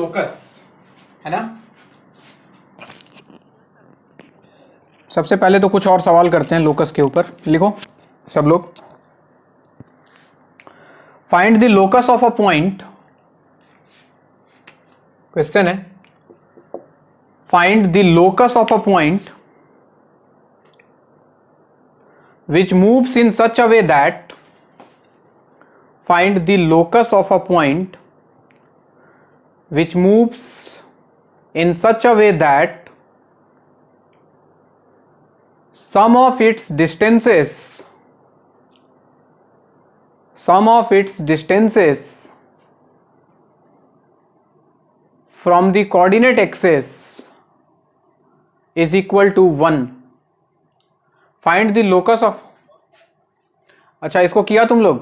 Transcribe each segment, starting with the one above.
Locus है ना। सबसे पहले तो कुछ और सवाल करते हैं लोकस के ऊपर। लिखो सब लोग, find the locus of a point. Question है, find the locus of a point which moves in such a way that, find the locus of a point which moves in such a way that sum of its distances from the coordinate axis is equal to 1. Find the locus of. अच्छा, इसको किया तुम लोग?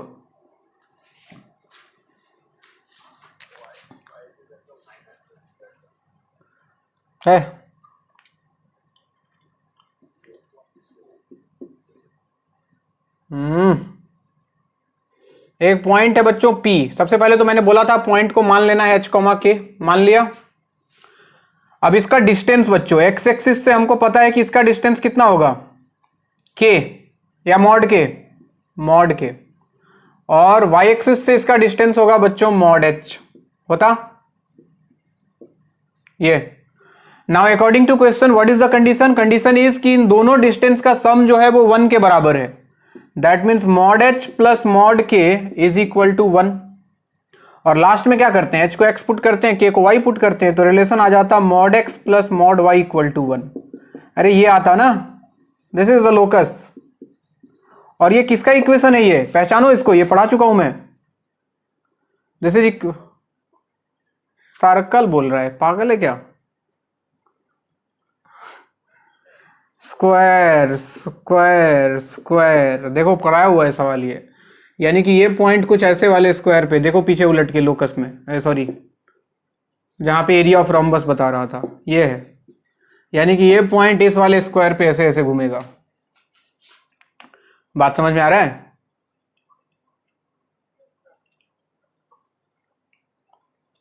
है एक point है बच्चों P। सबसे पहले तो मैंने बोला था पॉइंट को मान लेना है H, K। मान लिया। अब इसका डिस्टेंस बच्चों, एक्स एक्सिस से हमको पता है कि इसका डिस्टेंस कितना होगा, K या मॉड के। और y एक्सिस से इसका डिस्टेंस होगा बच्चों मॉड h। होता ये। Now according to question what is the condition? Condition is कि इन दोनों डिस्टेंस का सम जो है वो 1 के बराबर है। That means mod h plus mod k is equal to 1। और लास्ट में क्या करते हैं, h को x पुट करते हैं, k को y पुट करते हैं, तो रिलेशन आ जाता mod x plus mod y equal to 1। अरे ये आता ना, दिस इज द लोकस। और ये किसका इक्वेशन है? ये पहचानो इसको, ये पढ़ा चुका हूं मैं। दिस इज सर्कल बोल रहा है, पागल है क्या? स्क्वायर स्क्वायर स्क्वायर, देखो पढ़ाया हुआ है सवाल ये। यानी कि ये पॉइंट कुछ ऐसे वाले स्क्वायर पे, देखो पीछे उलट के लोकस में, सॉरी जहां पे एरिया ऑफ रोम्बस बता रहा था, ये है। यानी कि ये पॉइंट इस वाले स्क्वायर पे ऐसे ऐसे घूमेगा। बात समझ में आ रहा है?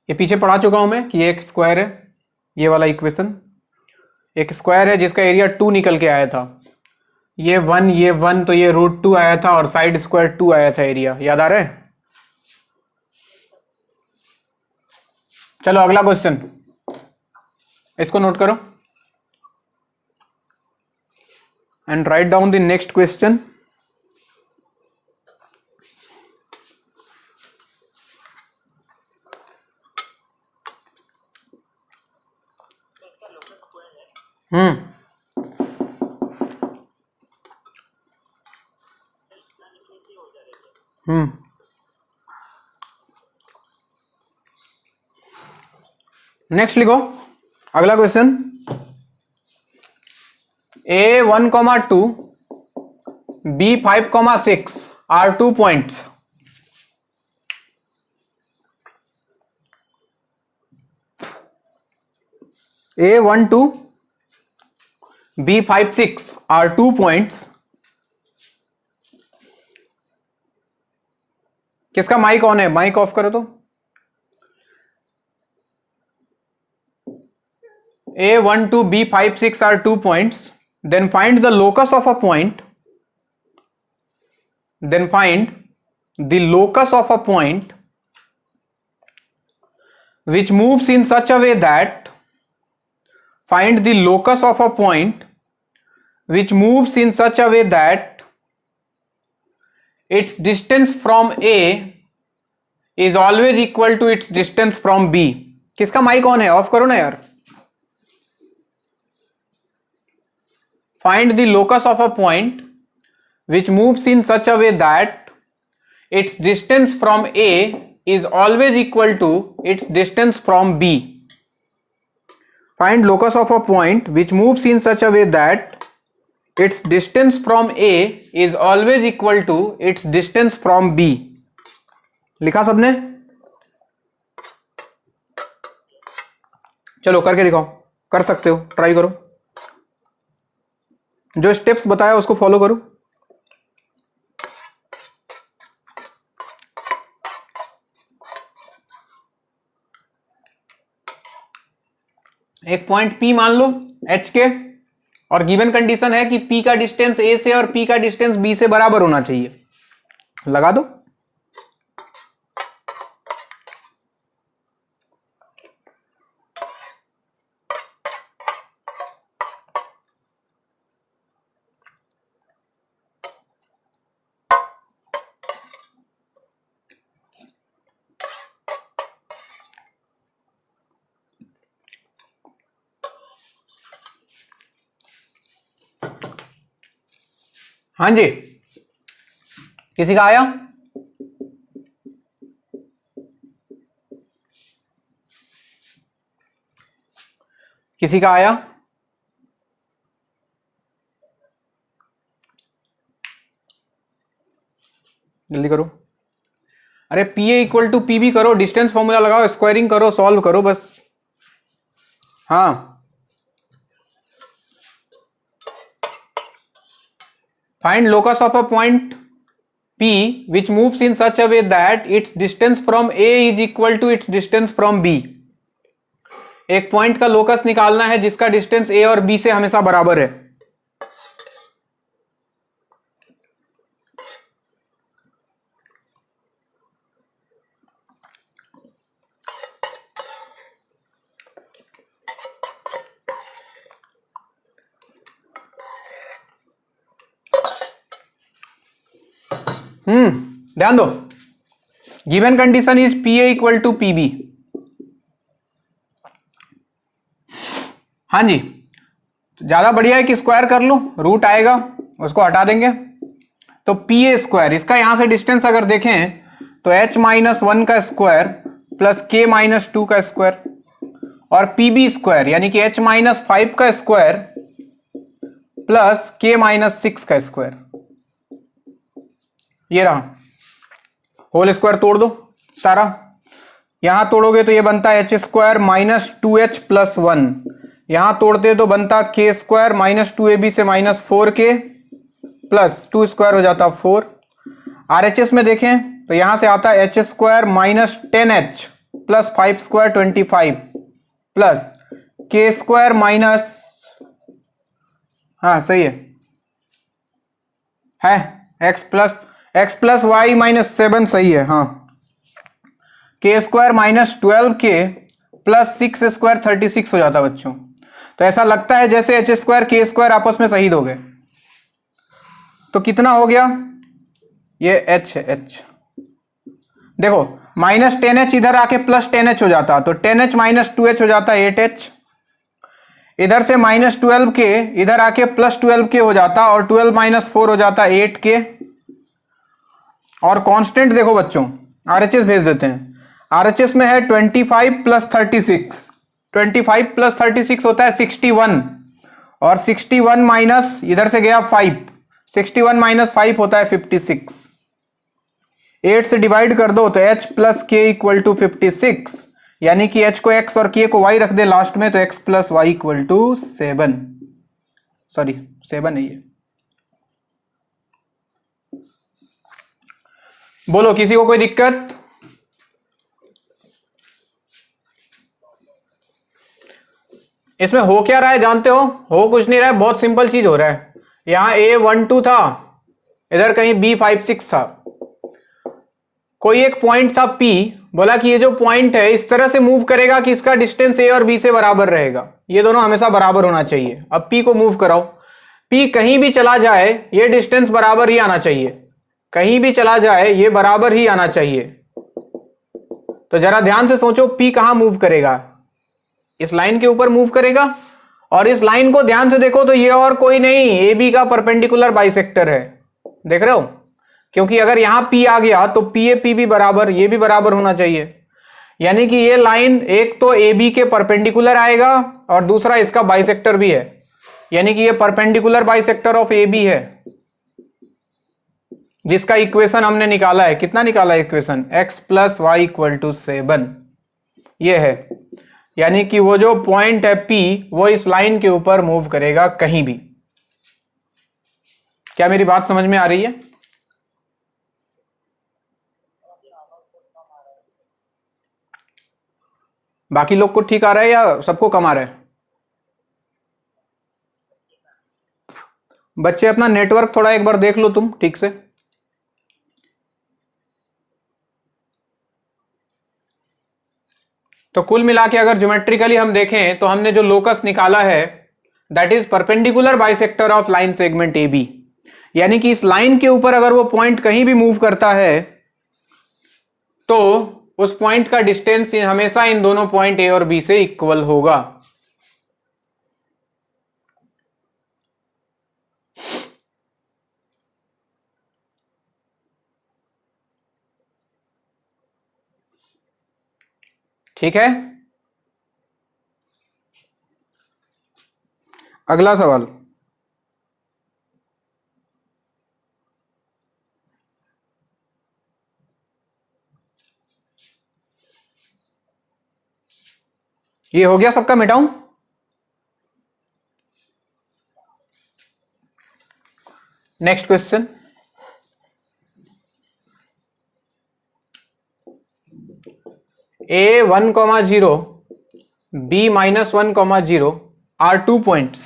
ये पीछे पढ़ा चुका हूं मैं कि ये एक स्क्वायर है, ये वाला इक्वेशन एक स्क्वायर है जिसका एरिया 2 निकल के आया था। ये 1 तो ये √2 आया था और साइड स्क्वायर 2 आया था एरिया। याद आ रहा है? चलो अगला क्वेश्चन, इसको नोट करो and write down the next question. Next लिखो अगला question. A1,2 B5,6 are 2 points. A12 B56 are 2 points. किसका माइक ऑन है? माइक ऑफ करो तो। A12 B56 are 2 points. Then find the locus of a point. Then find the locus of a point which moves in such a way that, find the locus of a point which moves in such a way that its distance from A is always equal to its distance from B. किसका mic on है? Of करो ना यार। Find the locus of a point which moves in such a way that its distance from A is always equal to its distance from B. Find locus of a point which moves in such a way that its distance from A is always equal to its distance from B. लिखा सबने? चलो करके दिखाओ, कर सकते हो, try करो। जो स्टेप्स बताया उसको फॉलो करो। एक पॉइंट P मान लो H के, और गिवन कंडीशन है कि P का डिस्टेंस A से और P का डिस्टेंस B से बराबर होना चाहिए। लगा दो। हाँ जी, किसी का आया? किसी का आया? जल्दी करो। अरे P A equal to P B करो, डिस्टेंस फॉर्मूला लगाओ, स्क्वायरिंग करो, सॉल्व करो बस। हाँ, find locus of a point P which moves in such a way that its distance from A is equal to its distance from B। एक point का locus निकालना है जिसका डिस्टेंस A और B से हमेशा बराबर है। ध्यान दो, given condition is P A equal to P B. हाँ जी, ज्यादा बढ़िया है कि स्क्वायर कर लो, रूट आएगा उसको हटा देंगे तो पी ए स्क्वायर, इसका यहां से डिस्टेंस अगर देखें तो h माइनस 1 का स्क्वायर प्लस k माइनस 2 का स्क्वायर, और पी बी स्क्वायर यानी कि h माइनस 5 का स्क्वायर प्लस k माइनस 6 का स्क्वायर। ये रहा, होल स्क्वायर तोड़ दो सारा, यहां तोड़ोगे तो ये बनता है H square minus 2h plus 1, यहां तोड़ते तो बनता k स्क्वायर माइनस 2ab से माइनस 4k प्लस 2 स्क्वायर हो जाता 4। RHS में देखें तो यहां से आता है H square minus 10h plus 5 square 25 plus k square minus, हाँ सही है x प्लस वाई माइनस 7 सही है। हाँ, k square minus 12k plus 6 square 36 हो जाता बच्चों। तो ऐसा लगता है जैसे h स्क्वायर k स्क्वायर आपस में शहीद हो गए। तो कितना हो गया, ये h है, h देखो माइनस 10h इधर आके प्लस 10h हो जाता, तो 10h माइनस 2h हो जाता 8h, इधर से माइनस 12k इधर आके प्लस 12k हो जाता, और 12 माइनस 4 हो जाता 8k। और कांस्टेंट देखो बच्चों, RHS भेज देते हैं। RHS में है 25 प्लस 36, 25 प्लस 36 होता है 61, और 61 माइनस इधर से गया 5, 61 माइनस 5 होता है 56। 8 से डिवाइड कर दो तो h plus k equal to 56, यानी कि h को x और k को y रख दे लास्ट में, तो x plus Y equal to 7, sorry 7 नहीं है। बोलो किसी को कोई दिक्कत? इसमें हो क्या रहा है जानते हो कुछ नहीं रहा है, बहुत सिंपल चीज हो रहा है। यहां A12 था, इधर कहीं B56 था, कोई एक पॉइंट था P, बोला कि ये जो पॉइंट है इस तरह से मूव करेगा कि इसका डिस्टेंस A और B से बराबर रहेगा, ये दोनों हमेशा बराबर होना चाहिए। अब P को मूव कराओ, P कहीं भी चला जाए ये डिस्टेंस बराबर ही आना चाहिए, कहीं भी चला जाए ये बराबर ही आना चाहिए। तो जरा ध्यान से सोचो, P कहां मूव करेगा, इस लाइन के ऊपर मूव करेगा, और इस लाइन को ध्यान से देखो तो ये और कोई नहीं AB का परपेंडिकुलर बाइसेक्टर है, देख रहे हो, क्योंकि अगर यहां P आ गया तो PA PB बराबर, ये भी बराबर होना चाहिए, यानी कि ये लाइन एक तो AB के परपेंडिकुलर आएगा और दूसरा इसका बाइसेक्टर भी है, यानी कि ये परपेंडिकुलर बाइसेक्टर ऑफ AB है, जिसका इक्वेशन हमने निकाला है। कितना निकाला है equation, x plus Y equal to 7, ये है, यानी कि वो जो पॉइंट है P वो इस लाइन के ऊपर मूव करेगा कहीं भी। क्या मेरी बात समझ में आ रही है? बाकी लोग को ठीक आ रहा है या सबको कम आ रहा है? बच्चे अपना नेटवर्क थोड़ा एक बार देख लो तुम ठीक से। तो कुल मिला के अगर ज्योमेट्रिकली हम देखें तो हमने जो लोकस निकाला है that is perpendicular bisector of line segment A B, यानी कि इस लाइन के ऊपर अगर वो पॉइंट कहीं भी मूव करता है तो उस पॉइंट का डिस्टेंस हमेशा इन दोनों पॉइंट ए और बी से इक्वल होगा। ठीक है, अगला सवाल। ये हो गया सबका, मिटाऊं? Next question. A1,0 B-1,0 are 2 points.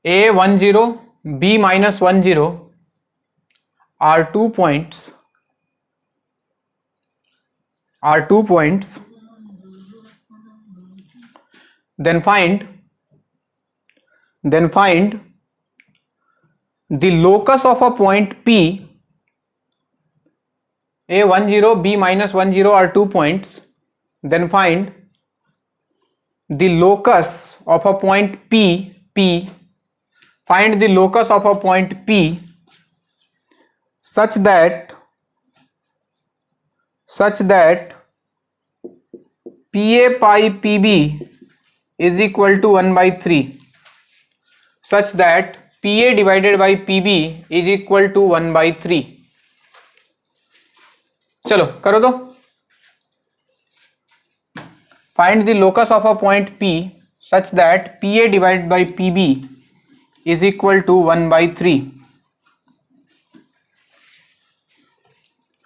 A10 B-10 are 2 points. Then find the locus of a point P. A10 B-10 are 2 points. Then find the locus of a point P. Find the locus of a point P such that PA pi PB is equal to 1/3, such that PA divided by PB is equal to 1/3। चलो करो तो। Find the locus of a point P such that PA divided by PB is equal to 1/3।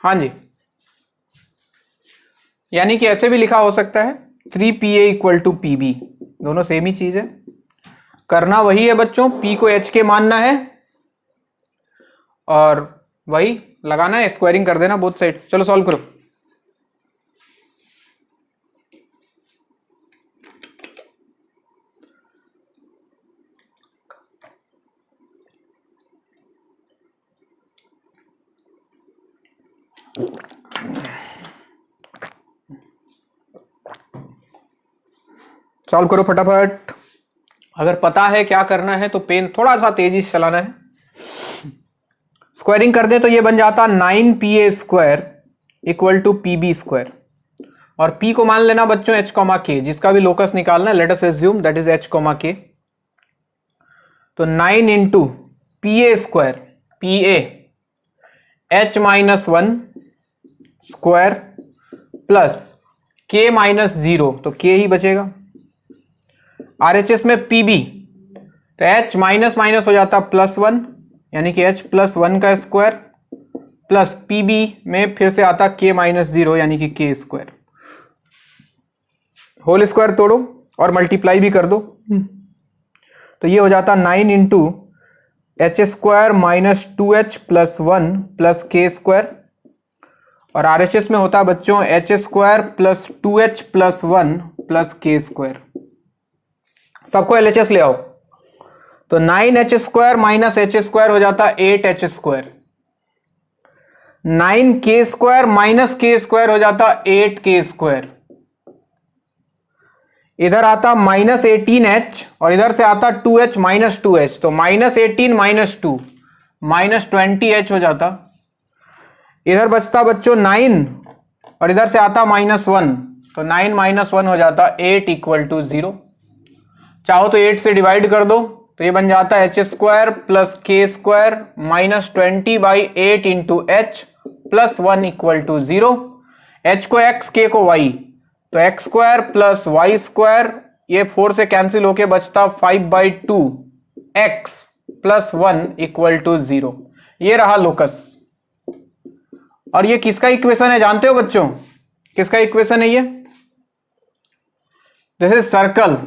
हाँ जी, यानी कि ऐसे भी लिखा हो सकता है 3PA इक्वल टू PB, दोनों सेम ही चीज है। करना वही है बच्चों, P को H के मानना है और वही लगाना है, स्क्वायरिंग कर देना बोथ साइड। चलो सॉल्व करो। सॉल्व करो फटाफट। अगर पता है क्या करना है तो पेन थोड़ा सा तेजी से चलाना है। स्क्वायरिंग कर दे तो ये बन जाता 9PA square equal to PB square, और P को मान लेना बच्चों H, K, जिसका भी लोकस निकालना है let us assume that is H, K। तो 9 into PA square, PA H-1 square plus K-0, तो K ही बचेगा। RHS में PB तो H माइनस माइनस हो जाता +1, यानी कि H +1 का स्क्वायर प्लस PB में फिर से आता K-0 यानी कि K स्क्वायर। होल स्क्वायर तोड़ो और मल्टीप्लाई भी कर दो, तो ये हो जाता 9 into H square minus 2H plus 1 plus K square, और RHS में होता बच्चों H square plus 2H plus 1 plus K square. सबको LHS ले आओ, तो 9H square minus H square हो जाता 8H square, 9K square minus K square हो जाता 8K स्क्वायर। इधर आता माइनस 18H और इधर से आता 2H माइनस 2H, तो माइनस 18 माइनस 2 माइनस 20H हो जाता। इधर बचता बच्चों 9 और इधर से आता -1, तो 9 माइनस 1 हो जाता 8 इक्वल टू 0। चाहो तो 8 से डिवाइड कर दो, तो ये बन जाता H square plus K square minus 20/8 into H plus 1 equal to 0। H को X, K को Y, तो X square plus Y square, ये 4 से कैंसिल होके बचता 5/2 X प्लस 1 इक्वल टू 0। ये रहा लोकस। और ये किसका इक्वेशन है जानते हो बच्चों? किसका इक्वेशन है ये? This is circle.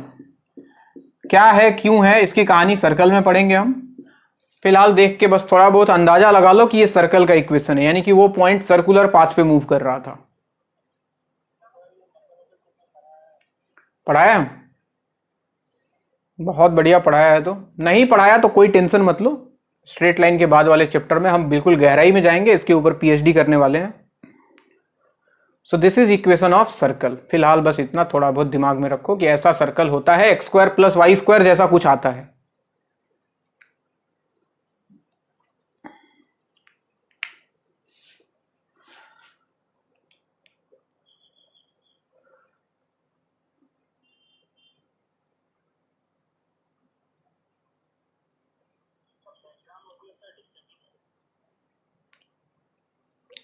क्या है क्यों है इसकी कहानी सर्कल में पढ़ेंगे हम। फिलहाल देख के बस थोड़ा बहुत अंदाजा लगा लो कि ये सर्कल का इक्वेशन है, यानी कि वो पॉइंट सर्कुलर पाथ पे मूव कर रहा था। पढ़ाया? बहुत बढ़िया पढ़ाया है। तो नहीं पढ़ाया तो कोई टेंशन मत लो, स्ट्रेट लाइन के बाद वाले चैप्टर में हम बिल्कुल गहराई में जाएंगे, इसके ऊपर पीएचडी करने वाले हैं। So this is equation of circle. फिलहाल बस इतना थोड़ा बहुत दिमाग में रखो कि ऐसा सर्कल होता है, X square plus Y square जैसा कुछ आता है।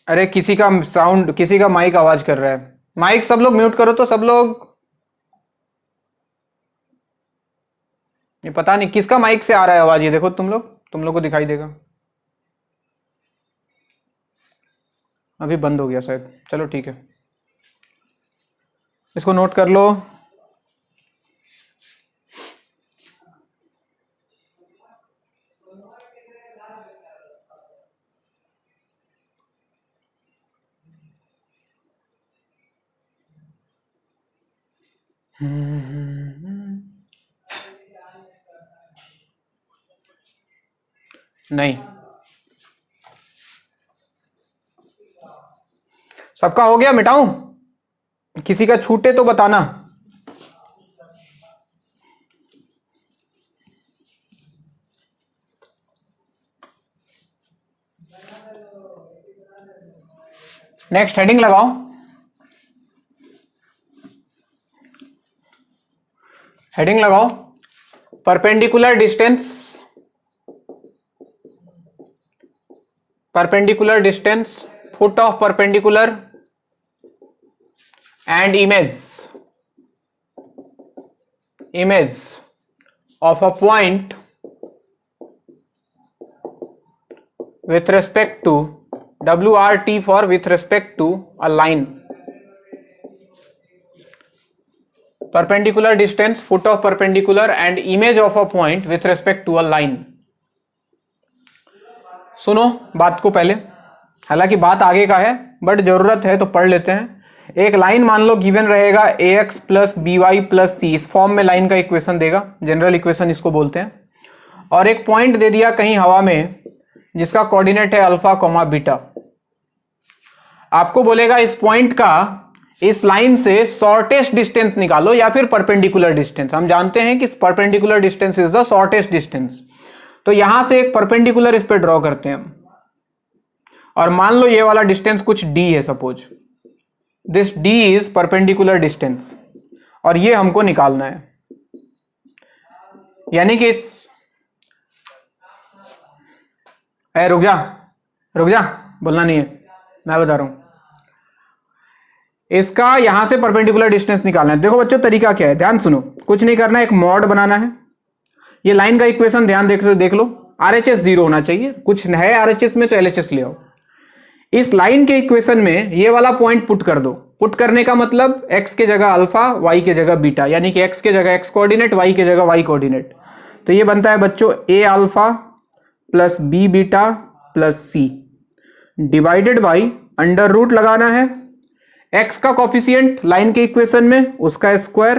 अरे किसी का साउंड, किसी का माइक आवाज कर रहा है। माइक सब लोग म्यूट करो तो सब लोग। ये पता नहीं किसका माइक से आ रहा है आवाज, ये देखो तुम लोग को दिखाई देगा। अभी बंद हो गया शायद, चलो ठीक है, इसको नोट कर लो। नहीं, सबका हो गया? मिटाऊं? किसी का छूटे तो बताना। नेक्स्ट हेडिंग लगाओ। हेडिंग लगाओ, perpendicular distance, perpendicular distance, foot of perpendicular and image of a point with respect to WRT for with respect to a line. Perpendicular distance, foot of perpendicular and image of a point with respect to a line. सुनो बात को पहले, हालांकि बात आगे का है but जरूरत है तो पढ़ लेते हैं। एक लाइन मान लो गिवन रहेगा ax plus b y plus c, इस फॉर्म में लाइन का इक्वेशन देगा, जनरल इक्वेशन इसको बोलते हैं। और एक पॉइंट दे दिया कहीं हवा में जिसका कोऑर्डिनेट है अल्फा कॉमा बीटा। आपको बोलेगा इस पॉइंट का इस लाइन से शॉर्टेस्ट डिस्टेंस निकालो या फिर परपेंडिकुलर डिस्टेंस। हम जानते हैं कि perpendicular distance is the shortest distance. तो यहां से एक परपेंडिकुलर इस पे ड्रॉ करते हैं हम, और मान लो ये वाला डिस्टेंस कुछ d है, suppose this d is perpendicular distance, और ये हमको निकालना है। यानी कि रुक जा बोलना नहीं है, मैं बता रहा हूं। इसका यहां से परपेंडिकुलर डिस्टेंस निकालना है। देखो बच्चों तरीका क्या है, ध्यान सुनो, कुछ नहीं करना, एक मॉड बनाना है। ये लाइन का इक्वेशन ध्यान देख लो, RHS 0 होना चाहिए, कुछ है RHS में तो LHS ले आओ। इस लाइन के इक्वेशन में ये वाला पॉइंट पुट कर दो। पुट करने का मतलब x के जगह अल्फा, y के जगह बीटा, यानी कि x के जगह x कोऑर्डिनेट, y के जगह y कोऑर्डिनेट। तो ये बनता है बच्चों a alpha plus b beta plus c divided by under root लगाना है x का कॉफिशिएंट लाइन के इक्वेशन में उसका स्क्वायर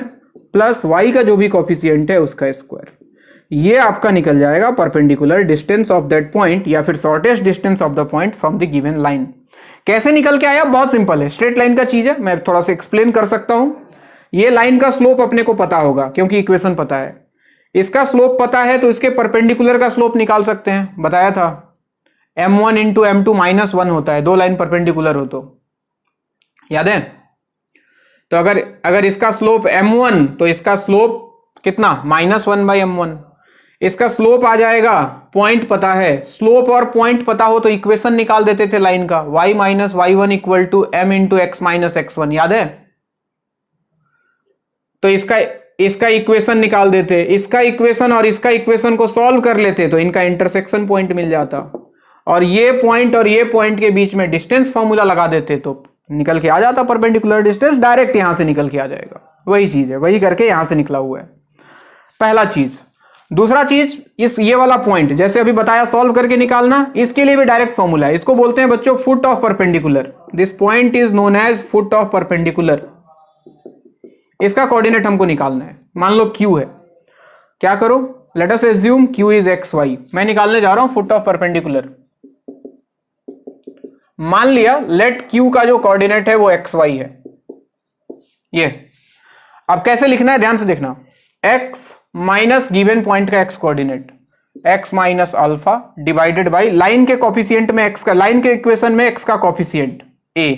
प्लस y का जो भी कॉफिशिएंट है उसका स्क्वायर। ये आपका निकल जाएगा perpendicular distance of that point या फिर shortest distance of the point from the given line. कैसे निकल के आया? बहुत सिंपल है, स्ट्रेट लाइन का चीज है, मैं थोड़ा सा एक्सप्लेन कर सकता हूं। ये लाइन का स्लोप अपने को पता होगा क्योंकि इक्वेशन पता है। इसका स्लोप पता है तो इसके परपेंडिकुलर का स्लोप निकाल सकते हैं, बताया था m1 इंटू m2 माइनस 1 होता है, दो लाइन परपेंडिकुलर हो तो, याद है? तो अगर इसका स्लोप m1 तो इसका स्लोप कितना? -1/m1। इसका स्लोप आ जाएगा, पॉइंट पता है, स्लोप और पॉइंट पता हो तो इक्वेशन निकाल देते थे लाइन का, y minus y1 equal to m into x minus x1, याद है? तो इसका इक्वेशन निकाल देते, इसका इक्वेशन और इसका इक्वेशन को सॉल्व कर लेते तो इनका इंटरसेक्शन पॉइंट मिल जाता, और ये पॉइंट के बीच में डिस्टेंस फॉर्मूला लगा देते तो निकल के आ जाता परपेंडिकुलर डिस्टेंस, डायरेक्ट यहां से निकल के आ जाएगा। वही चीज है, वही करके यहां से निकला हुआ है। पहला चीज। दूसरा चीज, इस ये वाला पॉइंट जैसे अभी बताया सॉल्व करके निकालना, इसके लिए भी डायरेक्ट फॉर्मूला है। इसको बोलते हैं बच्चों foot of perpendicular. This point is known as foot of perpendicular. इसका कोऑर्डिनेट हमको निकालना है। मान लो Q है, क्या करो, let us assume Q is XY। मैं निकालने जा रहा हूं फुट ऑफ परपेंडिकुलर। मान लिया लेट Q का जो कोऑर्डिनेट है वो XY है। ये अब कैसे लिखना है ध्यान से देखना। x माइनस गिवन पॉइंट का x coordinate, x minus alpha divided by line के कॉफिशिएंट में x का, लाइन के इक्वेशन में x का coefficient a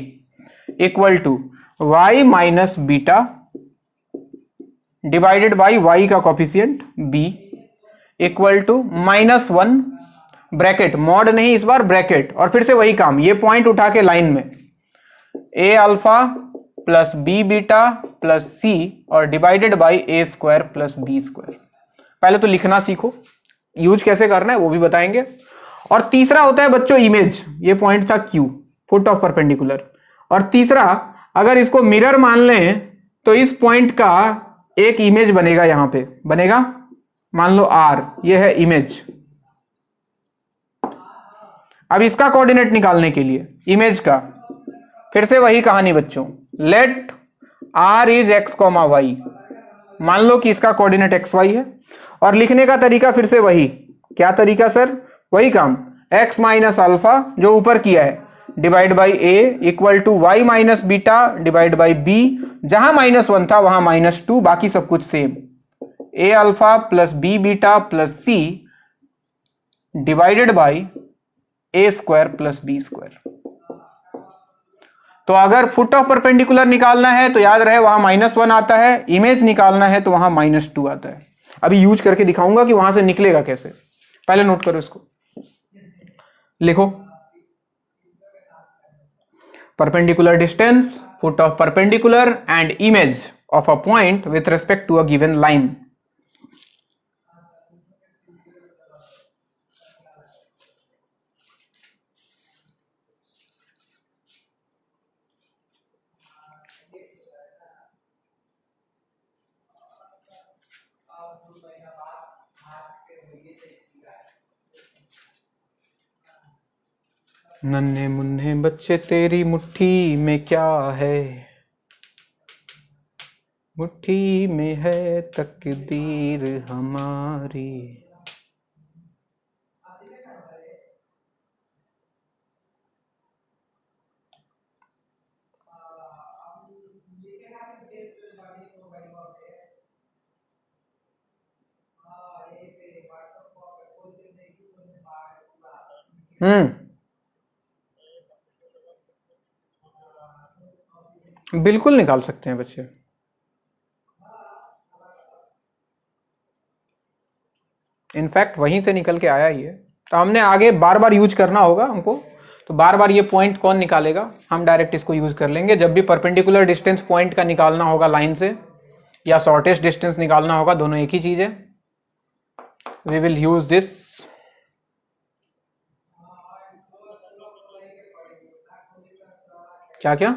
equal to y minus beta divided by y का coefficient b equal to -1 bracket, mod नहीं इस बार ब्रैकेट, और फिर से वही काम, ये पॉइंट उठा के लाइन में a alpha plus b beta plus c और divided by a square plus b square. पहले तो लिखना सीखो, यूज कैसे करना है वो भी बताएंगे। और तीसरा होता है बच्चों इमेज, ये पॉइंट था Q फुट ऑफ परपेंडिकुलर। और तीसरा अगर इसको मिरर मान लें तो इस पॉइंट का एक इमेज बनेगा, यहां पे बनेगा, मान लो R, ये है इमेज। अब इसका कोऑर्डिनेट निकालने के लिए इमेज का फिर से वही कहानी बच्चों, let R is x, y। मान लो कि इसका कोऑर्डिनेट XY है और लिखने का तरीका फिर से वही, क्या तरीका सर, वही काम, x माइनस अल्फा जो ऊपर किया है divide by a equal to y minus beta divide by b, जहां -1 था वहां -2, बाकी सब कुछ same, a alpha plus b beta plus c divided by a square plus b square. तो अगर फुट ऑफ परपेंडिकुलर निकालना है तो याद रहे वहां -1 आता है, इमेज निकालना है तो वहां -2 आता है। अभी यूज करके दिखाऊंगा कि वहां से निकलेगा कैसे, पहले नोट करो इसको, लिखो perpendicular distance, foot of perpendicular and image of a point with respect to a given line. नन्हे मुन्ने बच्चे तेरी मुट्ठी में क्या है, मुट्ठी में है तकदीर हमारी। बिल्कुल निकाल सकते हैं बच्चे। इनफैक्ट वहीं से निकल के आया ही है, तो हमने आगे बार बार यूज करना होगा हमको, तो बार बार ये पॉइंट कौन निकालेगा, हम डायरेक्ट इसको यूज कर लेंगे। जब भी परपेंडिकुलर डिस्टेंस पॉइंट का निकालना होगा लाइन से, या शॉर्टेस्ट डिस्टेंस निकालना होगा, दोनों एक ही चीज है, वी विल यूज दिस। क्या क्या,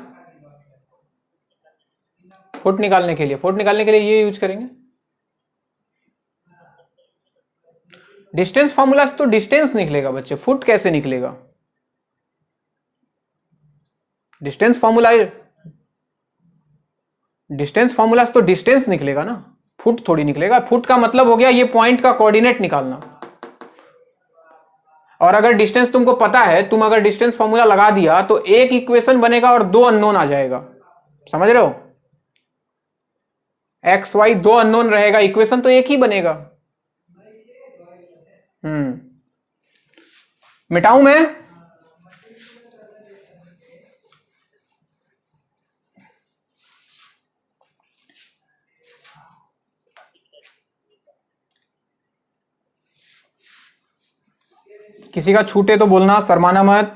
फुट निकालने के लिए, फुट निकालने के लिए ये यूज करेंगे। डिस्टेंस फॉर्मूला से तो डिस्टेंस निकलेगा बच्चे, फुट कैसे निकलेगा, डिस्टेंस फॉर्मूला, डिस्टेंस फॉर्मूला से तो डिस्टेंस निकलेगा ना, फुट थोड़ी निकलेगा। फुट का मतलब हो गया ये पॉइंट का कोऑर्डिनेट निकालना। और अगर डिस्टेंस तुमको पता है, तुम अगर डिस्टेंस फॉर्मूला लगा दिया तो एक इक्वेशन बनेगा और दो अननोन आ जाएगा, समझ रहे हो, एक्स वाई दो अननोन रहेगा, इक्वेशन तो एक ही बनेगा। मिटाऊं मैं, किसी का छूटे तो बोलना, शर्माना मत।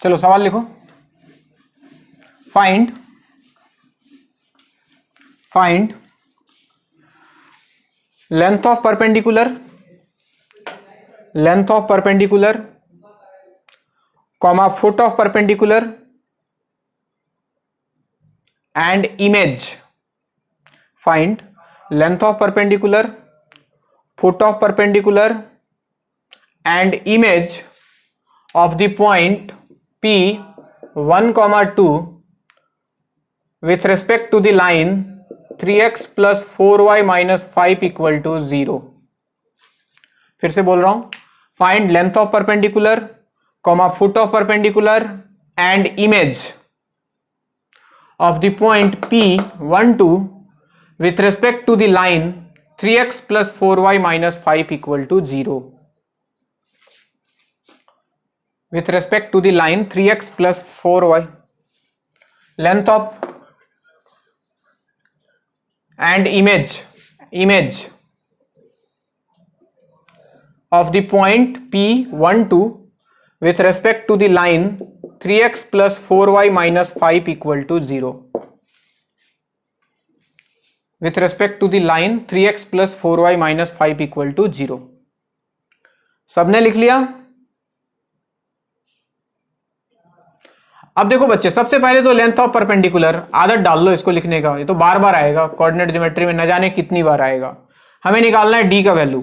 चलो सवाल लिखो। Find length of perpendicular comma foot of perpendicular and image. Find length of perpendicular, foot of perpendicular and image of the point P 1, 2 with respect to the line 3x plus 4y minus 5 equal to 0। फिर से बोल रहा हूं, find length of perpendicular comma foot of perpendicular and image of the point P 1, 2 with respect to the line 3x plus 4y minus 5 equal to 0। with respect to the line 3x plus 4y, length of and image of the point P1, 2 with respect to the line 3x plus 4y minus 5 equal to 0। with respect to the line 3x plus 4y minus 5 equal to 0। सबने लिख लिया? अब देखो बच्चे, सबसे पहले तो length of perpendicular आदत डाल लो इसको लिखने का, ये तो बार बार आएगा कोऑर्डिनेट ज्योमेट्री में, न जाने कितनी बार आएगा। हमें निकालना है डी का वैल्यू।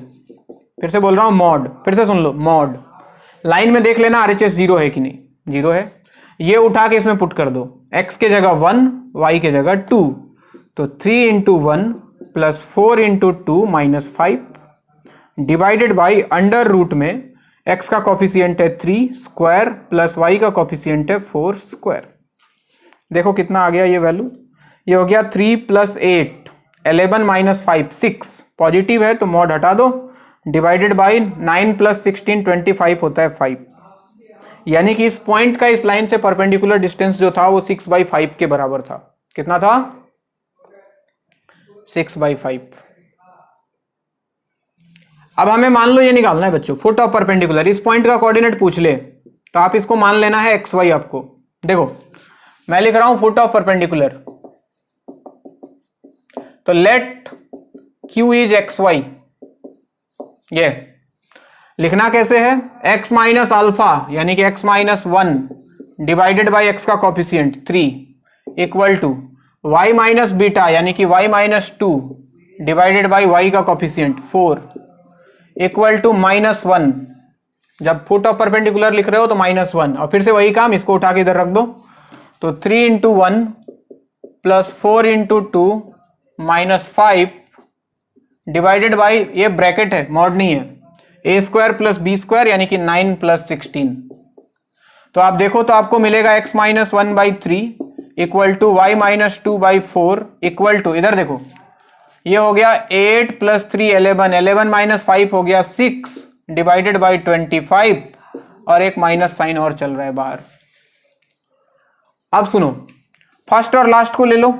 फिर से बोल रहा हूं मॉड, फिर से सुन लो मॉड। लाइन में देख लेना आरएचएस 0 है कि नहीं, 0 है। ये उठा के इसमें पुट कर दो, x के जगह 1, y के जगह 2, तो 3 into 1 plus 4 into 2 minus 5 divided by under root में x का कॉफिशिएंट है 3 स्क्वायर प्लस y का कॉफिशिएंट है 4 स्क्वायर। देखो कितना आ गया ये वैल्यू, ये हो गया 3 प्लस 8 11 माइनस 5 6, पॉजिटिव है तो मॉड हटा दो, डिवाइडेड बाई 9 प्लस 16 25 होता है 5। यानी कि इस पॉइंट का इस लाइन से परपेंडिकुलर डिस्टेंस जो था वो 6/5 के बराबर था। कितना था? 6/5। अब हमें मान लो ये निकालना है बच्चों फुट ऑफ परपेंडिकुलर, इस पॉइंट का कोऑर्डिनेट पूछ ले तो आप इसको मान लेना है xy। आपको देखो मैं लिख रहा हूं फुट ऑफ परपेंडिकुलर, तो लेट q इज xy। ये लिखना कैसे है? x माइनस अल्फा यानी कि x minus 1 divided by x का coefficient 3 equal to y minus beta यानी कि y minus 2 divided by y का कॉफिशिएंट 4 इक्वल टू -1। जब फुट ऑफ परपेंडिकुलर लिख रहे हो तो -1, और फिर से वही काम, इसको उठा के इधर रख दो, तो 3 into 1 plus 4 into 2 minus 5 divided by, ये ब्रैकेट है मॉड नहीं है, ए स्क्वायर प्लस बी स्क्वायर यानी कि 9 प्लस 16। तो आप देखो तो आपको मिलेगा x minus 1/3 equal to y minus 2/4 equal to, इधर देखो ये हो गया 8 प्लस 3 11, 11 माइनस 5 हो गया 6 डिवाइडेड बाई 25, और एक माइनस साइन और चल रहा है बाहर। अब सुनो, फर्स्ट और लास्ट को ले लो,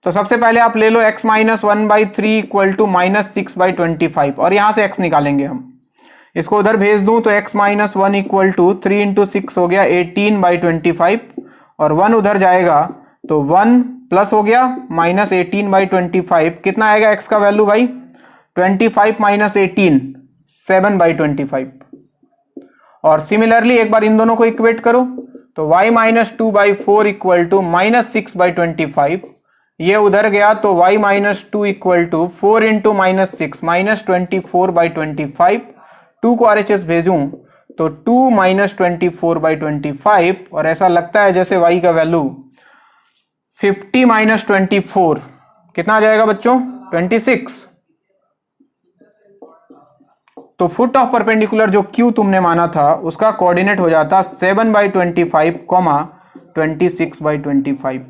तो सबसे पहले आप ले लो x माइनस 1/3 इक्वल टू -6/25, और यहां से x निकालेंगे हम, इसको उधर भेज दूं तो x minus 1 equal to 3 into 6 हो गया 18/25, और 1 उधर जाएगा तो 1 प्लस हो गया माइनस 18/25, कितना आएगा x का वैल्यू भाई? 25 माइनस 18 7/25। और सिमिलरली एक बार इन दोनों को इक्वेट करो तो y माइनस 2/4 इक्वल टू -6/25, ये उधर गया तो y minus 2 equal to 4 into -6 -24/25, 2 को RHS भेजूं तो 2 माइनस 24/25, और ऐसा लगता है जैसे y का वैल्यू 50 माइनस 24 कितना आ जाएगा बच्चों? 26। तो फुट ऑफ परपेंडिकुलर जो Q तुमने माना था उसका कोऑर्डिनेट हो जाता 7/25, 26/25।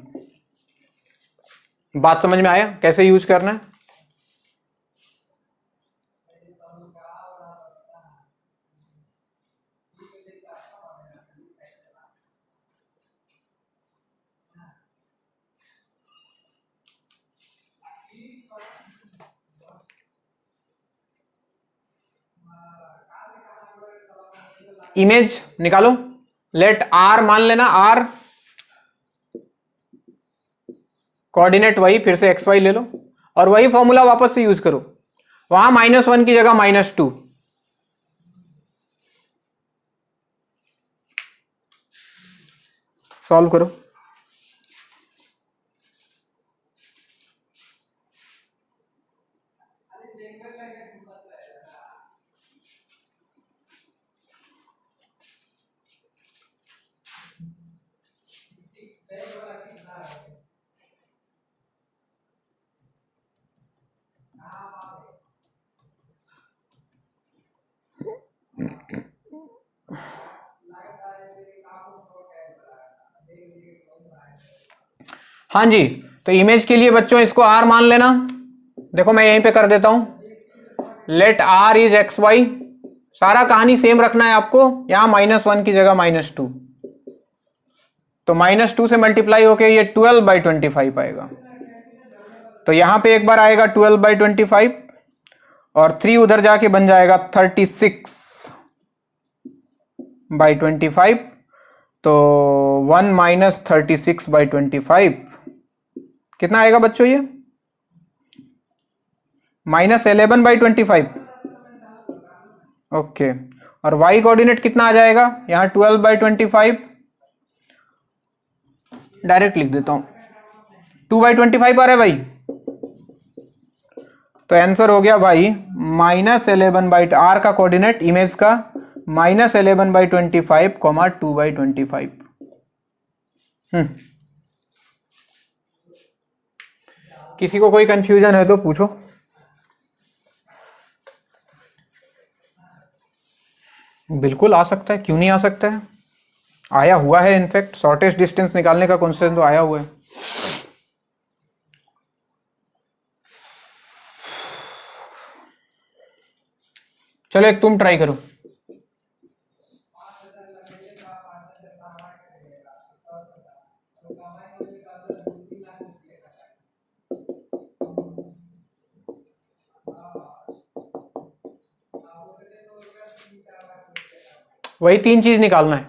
बात समझ में आया कैसे यूज करना है? इमेज निकालो, लेट आर मान लेना, आर कोऑर्डिनेट वही, फिर से एक्स वाई ले लो और वही फॉर्मूला वापस से यूज करो, वहां -1 की जगह -2। सॉल्व करो। हाँ जी, तो इमेज के लिए बच्चों इसको आर मान लेना। देखो मैं यहीं पे कर देता हूं, let R is X Y. सारा कहानी सेम रखना है आपको, यहां -1 की जगह -2, तो -2 से मल्टीप्लाई होके ये 12/25 आएगा। तो यहां पे एक बार आएगा 12/25 और 3 उधर जाके बन जाएगा 36/25। तो 1 - 36/25 कितना आएगा बच्चों? ये -11/25। ओके, और y कोऑर्डिनेट कितना आ जाएगा? यहां 12/25 डायरेक्ट लिख देता हूं, 2/25 आ रहा है भाई। तो आंसर हो गया भाई -11 आर का कोऑर्डिनेट इमेज का -11/25, 2/25। किसी को कोई कंफ्यूजन है तो पूछो। बिल्कुल आ सकता है, क्यों नहीं आ सकता है, आया हुआ है। इनफैक्ट शॉर्टेस्ट डिस्टेंस निकालने का क्वेश्चन तो आया हुआ है। चलो एक तुम ट्राई करो। वही 3 चीज निकालना है,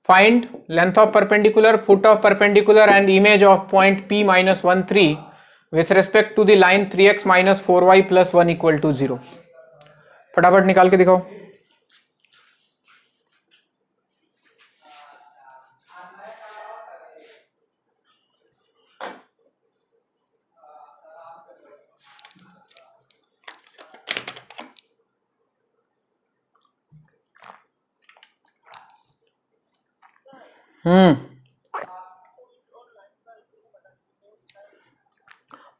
find length of perpendicular, foot of perpendicular and image of point P -1 3 with respect to the line 3x - 4y + 1 = 0। फटाफट निकाल के दिखाओ।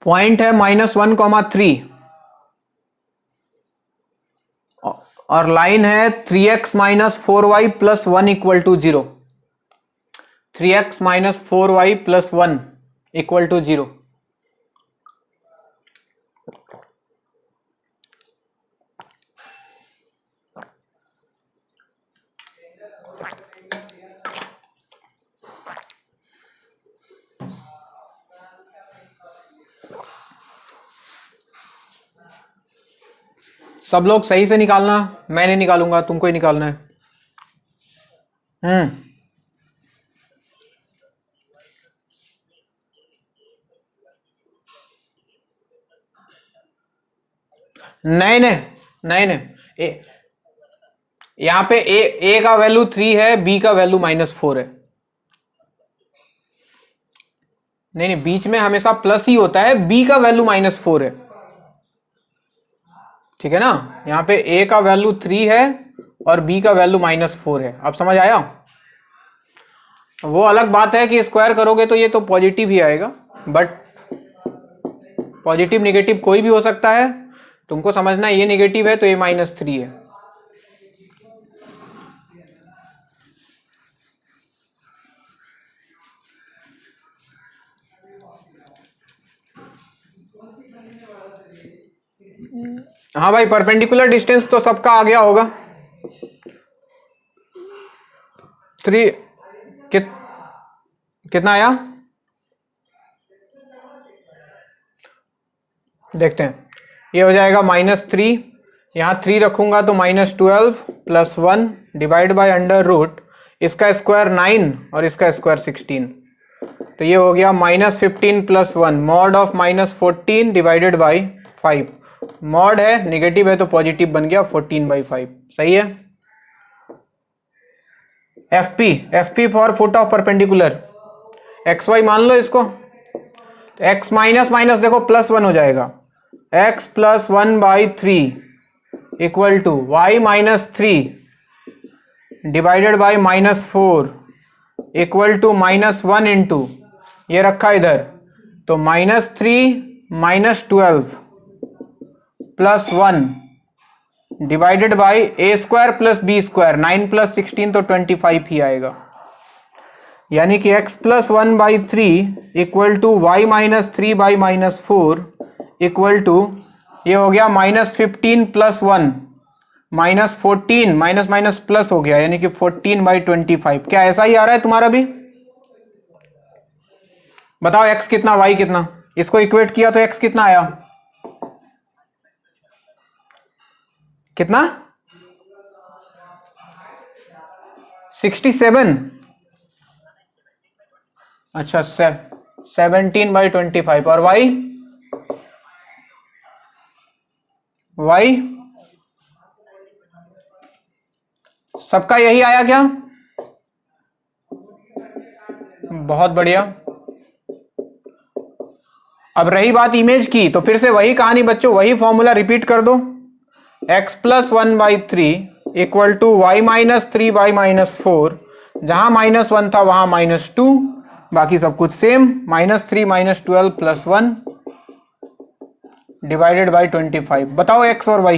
पॉइंट है -1,3 और लाइन है 3x - 4y + 1 = 0। 3x - 4y + 1 = 0। सब लोग सही से निकालना, मैं नहीं निकालूंगा, तुमको ही निकालना है। नहीं नहीं नहीं नहीं, यहां पे ए का वैल्यू 3 है, बी का वैल्यू -4 है। नहीं नहीं, बीच में हमेशा प्लस ही होता है, बी का वैल्यू -4 है, ठीक है ना। यहां पे ए का वैल्यू 3 है और बी का वैल्यू -4 है। अब समझ आया? वो अलग बात है कि स्क्वायर करोगे तो ये तो पॉजिटिव ही आएगा, बट पॉजिटिव निगेटिव कोई भी हो सकता है। तुमको समझना ये निगेटिव है तो ये -3 है। हाँ भाई, परपेंडिकुलर डिस्टेंस तो सबका आ गया होगा। 3 कितना आया देखते हैं। ये हो जाएगा -3, यहाँ 3 रखूंगा तो -12 + 1 डिवाइड बाय √, इसका स्क्वायर 9 और इसका स्क्वायर 16, तो ये हो गया -15 + 1 mod of -14 divided by 5। Mod है नेगेटिव है तो पॉजिटिव बन गया 14/5। सही है। F P for foot of perpendicular, X Y मान लो इसको, एक्स माइनस माइनस देखो +1 हो जाएगा, x + 1/3 equal to y -3 divided by -4 equal to -1 into ये रखा इधर, तो -3 - 12 + 1 डिवाइडेड बाई a² + b², 9 + 16 तो 25 ही आएगा। यानी कि x + 1/3 equal to y -3/- 4 equal to ये हो गया -15 + 1 -14 माइनस माइनस प्लस हो गया, यानी कि 14/25। क्या ऐसा ही आ रहा है तुम्हारा भी? बताओ x कितना y कितना, इसको इक्वेट किया तो x कितना आया, कितना 67, अच्छा 17/25। और y सबका यही आया क्या? बहुत बढ़िया। अब रही बात इमेज की, तो फिर से वही कहानी बच्चों, वही फॉर्मूला रिपीट कर दो, x + 1/3 इक्वल टू y -3/- 4, जहां -1 था वहां -2, बाकी सब कुछ सेम, -3 - 12 + 1 डिवाइडेड बाई 25। बताओ x और y।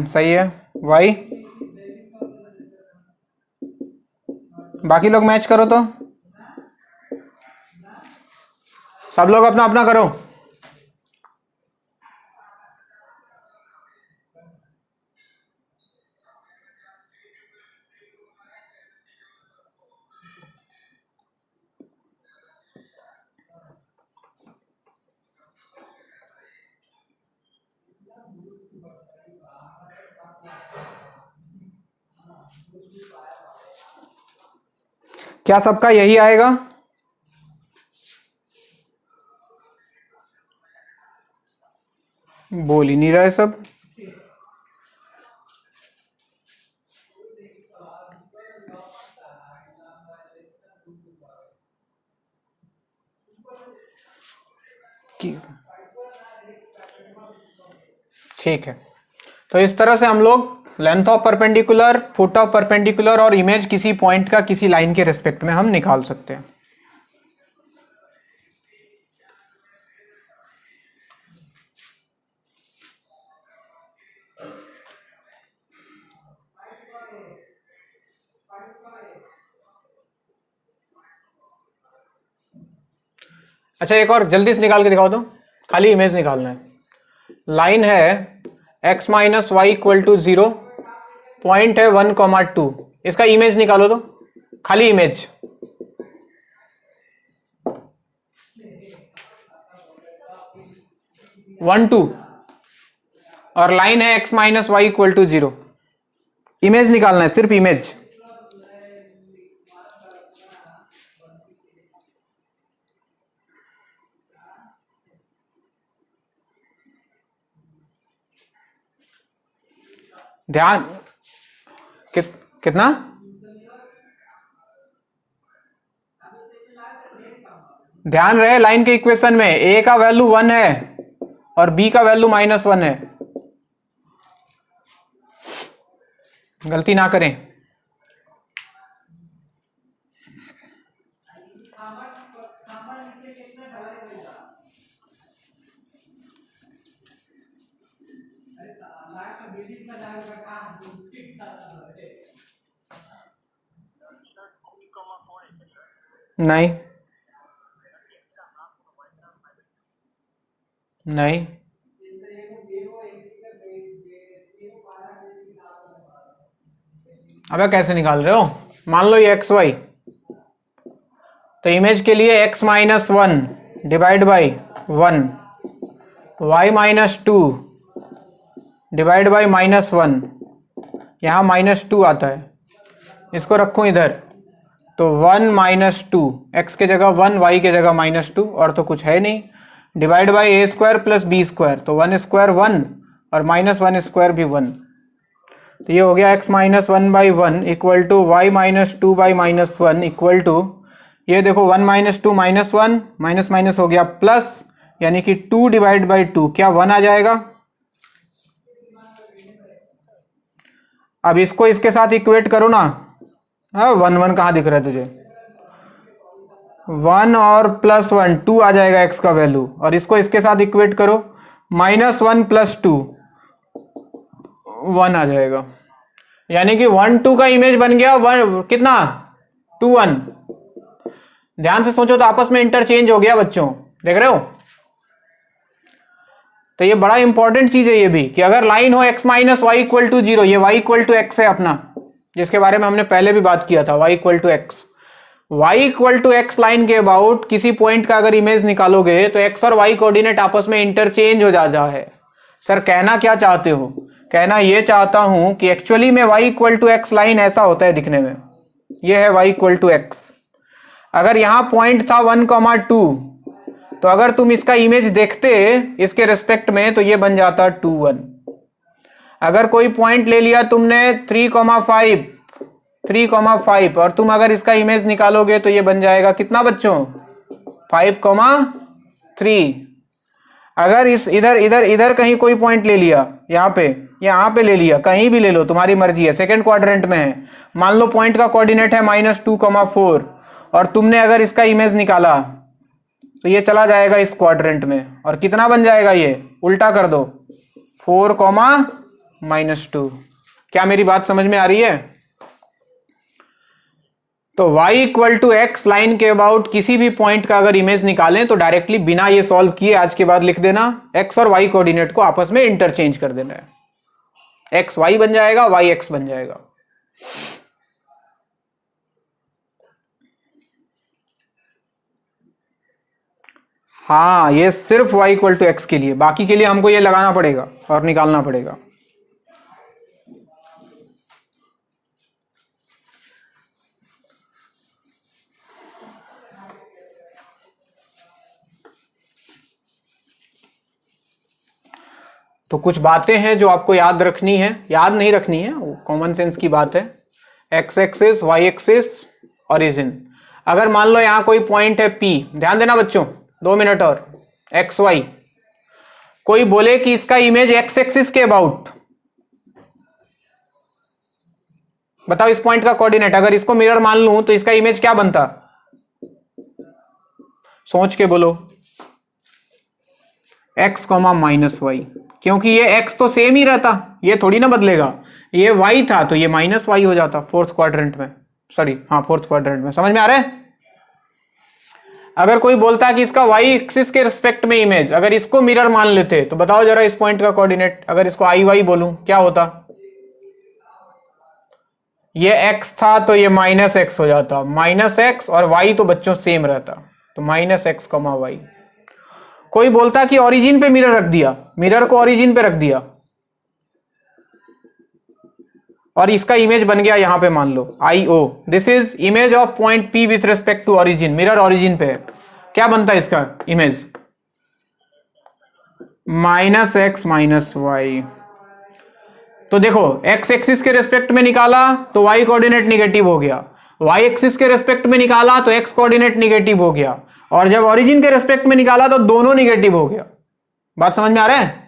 सही है। y बाकी लोग मैच करो, तो सब लोग अपना अपना करो। क्या सबका यही आएगा? बोल ही नहीं रहे सब। ठीक है, तो इस तरह से हम लोग length of perpendicular, foot of perpendicular और इमेज किसी पॉइंट का किसी लाइन के रेस्पेक्ट में हम निकाल सकते हैं। अच्छा एक और जल्दी से निकाल के दिखाओ तो, खाली इमेज निकालना है। लाइन है x - y = 0, पॉइंट है 1,2, इसका इमेज निकालो तो, खाली इमेज। वन टू और लाइन है x - y = 0, इमेज निकालना है, सिर्फ इमेज। ध्यान कितना, ध्यान रहे लाइन के इक्वेशन में a का वैल्यू 1 है और b का वैल्यू -1 है। गलती ना करें। नहीं नहीं, अबे कैसे निकाल रहे हो? मान लो ये एक्स वाई, तो इमेज के लिए x -1 divide by 1, y -2 divide by -1, यहाँ -2 आता है, इसको रखूं इधर, तो 1 -2, x के जगह 1, y के जगह -2, और तो कुछ है नहीं, divide by a square plus b square, तो 1 स्क्वायर 1 और -1 स्क्वायर भी 1, तो ये हो गया x -1/1 equal to y -2/-1 equal to, ये देखो 1 -2 -1 माइनस माइनस हो गया प्लस, यानी कि 2 डिवाइड बाई 2, क्या 1 आ जाएगा? अब इसको इसके साथ इक्वेट करो ना। हाँ 1 1 कहाँ दिख रहा है तुझे? 1 और +1 2 आ जाएगा x का वैल्यू, और इसको इसके साथ इक्वेट करो, -1 + 2 1 आ जाएगा, यानी कि 1 2 का इमेज बन गया 1 कितना 2 1। ध्यान से सोचो तो आपस में इंटरचेंज हो गया बच्चों, देख रहे हो? तो ये बड़ा इंपॉर्टेंट चीज है ये भी, कि अगर लाइन हो x - y = 0, ये y = x है अपना, जिसके बारे में हमने पहले भी बात किया था, y = x, y = x line के अबाउट किसी पॉइंट का अगर इमेज निकालोगे तो x और y कोऑर्डिनेट आपस में इंटरचेंज हो जाता है। सर कहना क्या चाहते हो? कहना ये चाहता हूं कि एक्चुअली में y = x लाइन ऐसा होता है दिखने में, ये है y = x। अगर यहां पॉइंट था 1, 2, तो अगर तुम इसका इमेज देखते इसके रेस्पेक्ट में तो ये बन जाता 2 1। अगर कोई पॉइंट ले लिया तुमने 3, 5 और तुम अगर इसका इमेज निकालोगे तो ये बन जाएगा कितना बच्चों? 5, 3। अगर इस इधर इधर इधर कहीं कोई पॉइंट ले लिया, यहाँ पे ले लिया, कहीं भी ले लो तुम्हारी मर्जी है, सेकंड क्वाड्रेंट में है, मान लो पॉइंट का कोऑर्डिनेट है -2, 4, और तुमने अगर इसका इमेज निकाला तो ये चला जाएगा इस क्वाड्रेंट में, और कितना बन जाएगा? ये उल्टा कर दो, 4, -2। क्या मेरी बात समझ में आ रही है? तो y = x लाइन के अबाउट किसी भी पॉइंट का अगर इमेज निकालें तो डायरेक्टली बिना ये सॉल्व किए आज के बाद लिख देना, x और y कोऑर्डिनेट को आपस में इंटरचेंज कर देना है, x y बन जाएगा, y x बन जाएगा। हाँ ये सिर्फ y = x के लिए, बाकी के लिए हमको ये लगाना पड़ेगा और निकालना पड़ेगा। तो कुछ बातें हैं जो आपको याद रखनी है, याद नहीं रखनी है, कॉमन सेंस की बात है। x axis, y axis, origin. अगर मान लो यहां कोई पॉइंट है P, ध्यान देना बच्चों 2 मिनट और, x y, कोई बोले कि इसका इमेज x एक्सिस के अबाउट, बताओ इस पॉइंट का कोऑर्डिनेट, अगर इसको मिरर मान लूं तो इसका इमेज क्या बनता? सोच के बोलो। x, -y, क्योंकि ये x तो सेम ही रहता, ये थोड़ी ना बदलेगा, ये y था तो ये -y हो जाता फोर्थ क्वाड्रेंट में, सॉरी हाँ फोर्थ क्वाड्रेंट में। समझ में आ रहा है? अगर कोई बोलता कि इसका y एक्सिस के रिस्पेक्ट में इमेज, अगर इसको मिरर मान लेते तो बताओ जरा इस पॉइंट का कोऑर्डिनेट, अगर इसको i y बोलूं क्या होता? ये x था तो ये -x हो जाता, -x, और y तो बच्चों सेम रहता, तो -x, y। कोई बोलता कि ओरिजिन पे मिरर रख दिया, मिरर को ओरिजिन पे रख दिया और इसका इमेज बन गया यहां पे, मान लो IO, this is image of point P with respect to origin, mirror origin पे है, क्या बनता है इसका इमेज? -x -y। तो देखो x एक्सिस के रेस्पेक्ट में निकाला तो y कोऑर्डिनेट निगेटिव हो गया, y एक्सिस के रेस्पेक्ट में निकाला तो x कोऑर्डिनेट निगेटिव हो गया, और जब ओरिजिन के रेस्पेक्ट में निकाला तो दोनों निगेटिव हो गया। बात समझ में आ रहा है?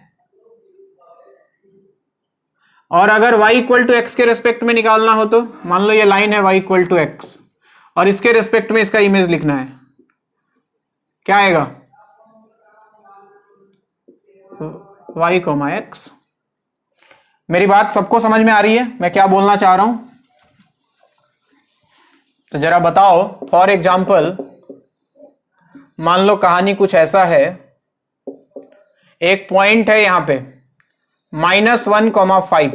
और अगर y इक्वल टू एक्स के रेस्पेक्ट में निकालना हो तो मान लो ये लाइन है y इक्वल टू एक्स और इसके रेस्पेक्ट में इसका इमेज लिखना है, क्या आएगा? y comma x. मेरी बात सबको समझ में आ रही है मैं क्या बोलना चाह रहा हूं? तो जरा बताओ, फॉर एग्जाम्पल मान लो कहानी कुछ ऐसा है, एक पॉइंट है यहां पे -1,5,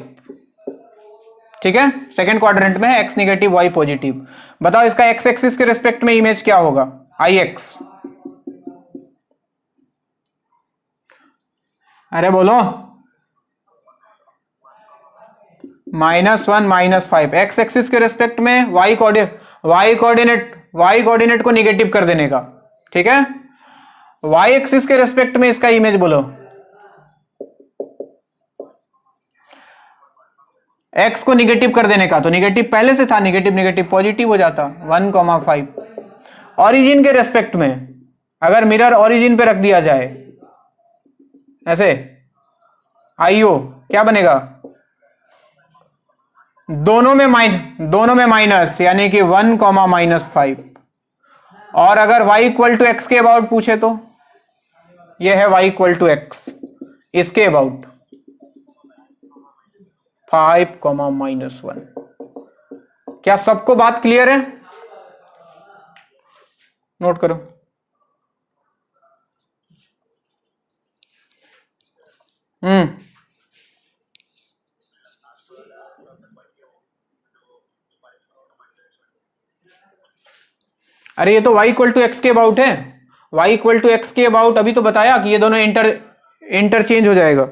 ठीक है, सेकेंड क्वाड्रेंट में है, x नेगेटिव y पॉजिटिव। बताओ इसका x एक्सिस के रेस्पेक्ट में इमेज क्या होगा? ix। अरे बोलो। -1 -5 x एक्सिस के रेस्पेक्ट में y कोऑर्डिनेट को निगेटिव कर देने का, ठीक है। y एक्सिस के रेस्पेक्ट में इसका इमेज बोलो। x को निगेटिव कर देने का, तो निगेटिव पहले से था, निगेटिव निगेटिव पॉजिटिव हो जाता, 1,5। ऑरिजिन के रेस्पेक्ट में अगर मिरर ऑरिजिन पे रख दिया जाए ऐसे, आईओ क्या बनेगा? दोनों में माइनस, यानी कि 1,-5। और अगर y इक्वल टू एक्स के अबाउट पूछे तो ये है y इक्वल टू एक्स, इसके अबाउट 5,-1। क्या सबको बात क्लियर है? नोट करो। अरे ये तो y इक्वल टू एक्स के अबाउट है, y इक्वल टू एक्स के अबाउट अभी तो बताया कि ये दोनों इंटरचेंज हो जाएगा।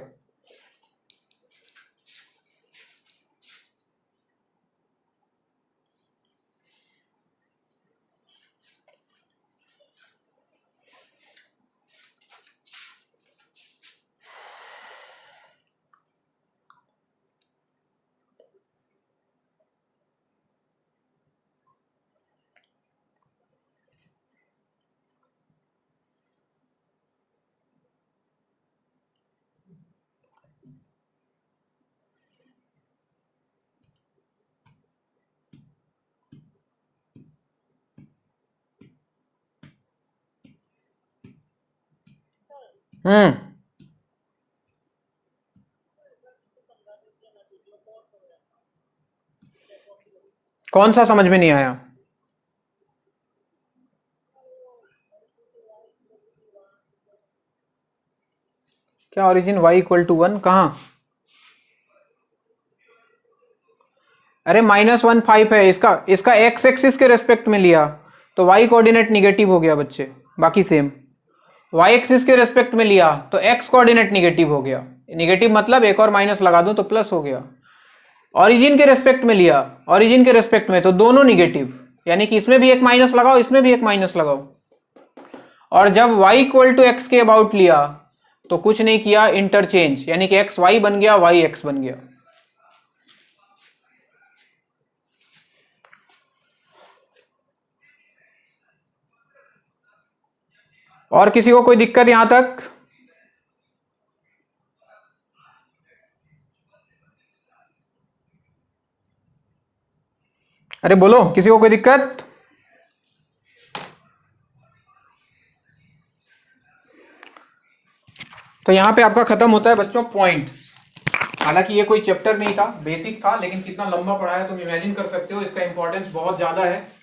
कौन सा समझ में नहीं आया? क्या ओरिजिन y इक्वल टू 1 कहां? अरे -1,5 है, इसका x एक्सिस के रेस्पेक्ट में लिया तो y कोऑर्डिनेट निगेटिव हो गया बच्चे, बाकी सेम। y एक्सिस के रेस्पेक्ट में लिया तो x कोऑर्डिनेट निगेटिव हो गया, निगेटिव मतलब एक और माइनस लगा दूं तो प्लस हो गया। ऑरिजिन के रेस्पेक्ट में लिया, ऑरिजिन के रेस्पेक्ट में, तो दोनों निगेटिव, यानी कि इसमें भी एक माइनस लगाओ, इसमें भी एक माइनस लगाओ। और जब y इक्वल टू एक्स के अबाउट लिया तो कुछ नहीं किया, इंटरचेंज, यानी कि x y बन गया, y x बन गया। और किसी को कोई दिक्कत यहां तक? अरे बोलो, किसी को कोई दिक्कत? तो यहां पे आपका खत्म होता है बच्चों पॉइंट्स। हालांकि ये कोई चैप्टर नहीं था, बेसिक था, लेकिन कितना लंबा पढ़ा है तुम इमेजिन कर सकते हो, इसका इंपॉर्टेंस बहुत ज्यादा है।